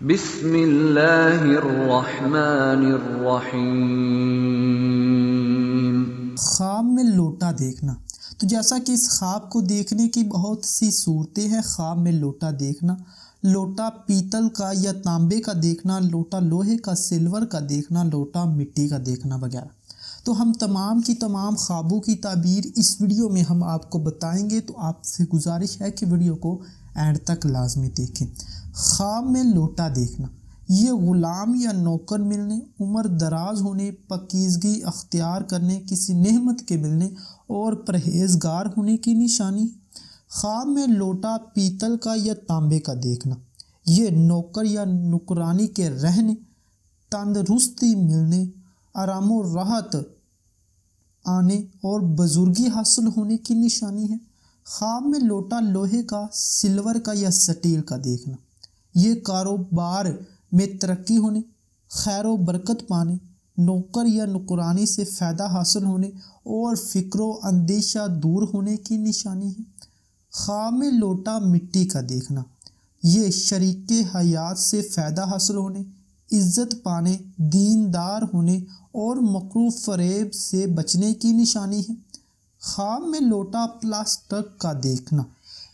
बिस्मिल्लाहिर्रहमानिर्रहीम। ख्वाब में लोटा देखना। तो जैसा कि इस ख्वाब को देखने की बहुत सी सूरतें हैं। ख्वाब में लोटा देखना, लोटा पीतल का या तांबे का देखना, लोटा लोहे का, सिल्वर का देखना, लोटा मिट्टी का देखना वगैरह। तो हम तमाम की तमाम ख्वाबों की ताबीर इस वीडियो में हम आपको बताएंगे। तो आपसे गुजारिश है कि वीडियो को एंड तक लाजमी देखें। ख्वाब में लोटा देखना, ये ग़ुलाम या नौकर मिलने, उम्र दराज होने, पकीज़गी अख्तियार करने, किसी नेमत के मिलने और परहेज़गार होने की निशानी। ख्वाब में लोटा पीतल का या तांबे का देखना, ये नौकर या नुकरानी के रहने, तंदरुस्ती मिलने, आराम व राहत आने और बुजुर्गी हासिल होने की निशानी है। ख्वाब में लोटा लोहे का, सिल्वर का या स्टील का देखना, ये कारोबार में तरक्की होने, खैर व बरकत पाने, नौकर या नुकरानी से फ़ायदा हासिल होने और फ़िक्र व अंदेशा दूर होने की निशानी है। ख्वाब में लोटा मिट्टी का देखना, ये शरीके हयात से फ़ायदा हासिल होने, इज़्ज़त पाने, दीनदार होने और मकरू फ़रेब से बचने की निशानी है। ख्वाब में लोटा प्लास्टिक का देखना,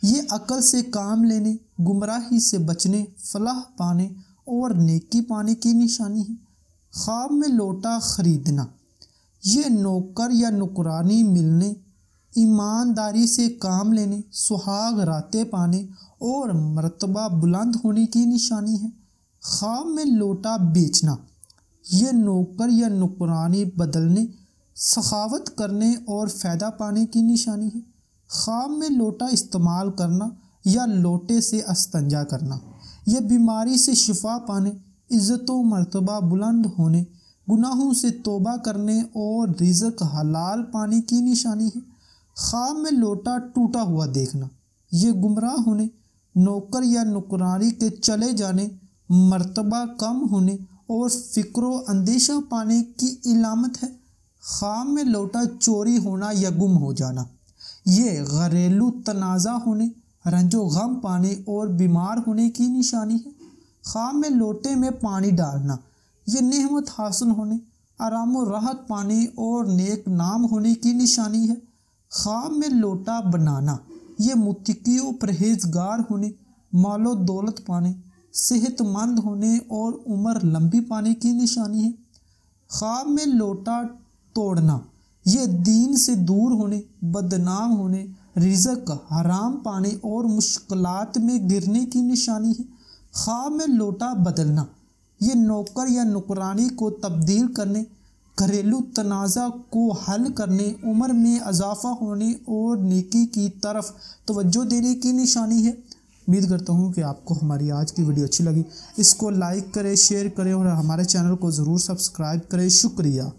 ये अक्ल से काम लेने, गुमराही से बचने, फलाह पाने और नेकी पाने की निशानी है। ख्वाब में लोटा ख़रीदना, ये नौकर या नुकरानी मिलने, ईमानदारी से काम लेने, सुहाग रातें पाने और मर्तबा बुलंद होने की निशानी है। ख्वाब में लोटा बेचना, ये नौकर या नुकरानी बदलने, सखावत करने और फ़ायदा पाने की निशानी है। ख्वाब में लोटा इस्तेमाल करना या लोटे से अस्तंजा करना, यह बीमारी से शिफा पाने, इज़्ज़त व मर्तबा बुलंद होने, गुनाहों से तौबा करने और रिज़्क़ हलाल पाने की निशानी है। ख्वाब में लोटा टूटा हुआ देखना, ये गुमराह होने, नौकर या नुकरानी के चले जाने, मर्तबा कम होने और फ़िक्र व अंदेशा पाने की इलामत है। ख्वाब में लोटा चोरी होना या गुम हो जाना, ये घरेलू तनाज़ा होने, रंजो गम पाने और बीमार होने की निशानी है। ख्वाब में लोटे में पानी डालना, ये नेमत हासिल होने, आराम व राहत पाने और नेक नाम होने की निशानी है। ख्वाब में लोटा बनाना, ये मुत्तकी व परहेज़गार होने, मालो दौलत पाने, सेहतमंद होने और उम्र लंबी पाने की निशानी है। ख्वाब में लोटा तोड़ना, ये दीन से दूर होने, बदनाम होने, रिज़्क़ हराम पाने और मुश्किलात में गिरने की निशानी है। ख्वाब में लोटा बदलना, ये नौकर या नुकरानी को तब्दील करने, घरेलू तनाज़ा को हल करने, उम्र में इजाफ़ा होने और नेकी की तरफ तवज्जो देने की निशानी है। उम्मीद करता हूँ कि आपको हमारी आज की वीडियो अच्छी लगी। इसको लाइक करें, शेयर करें और हमारे चैनल को ज़रूर सब्सक्राइब करें। शुक्रिया।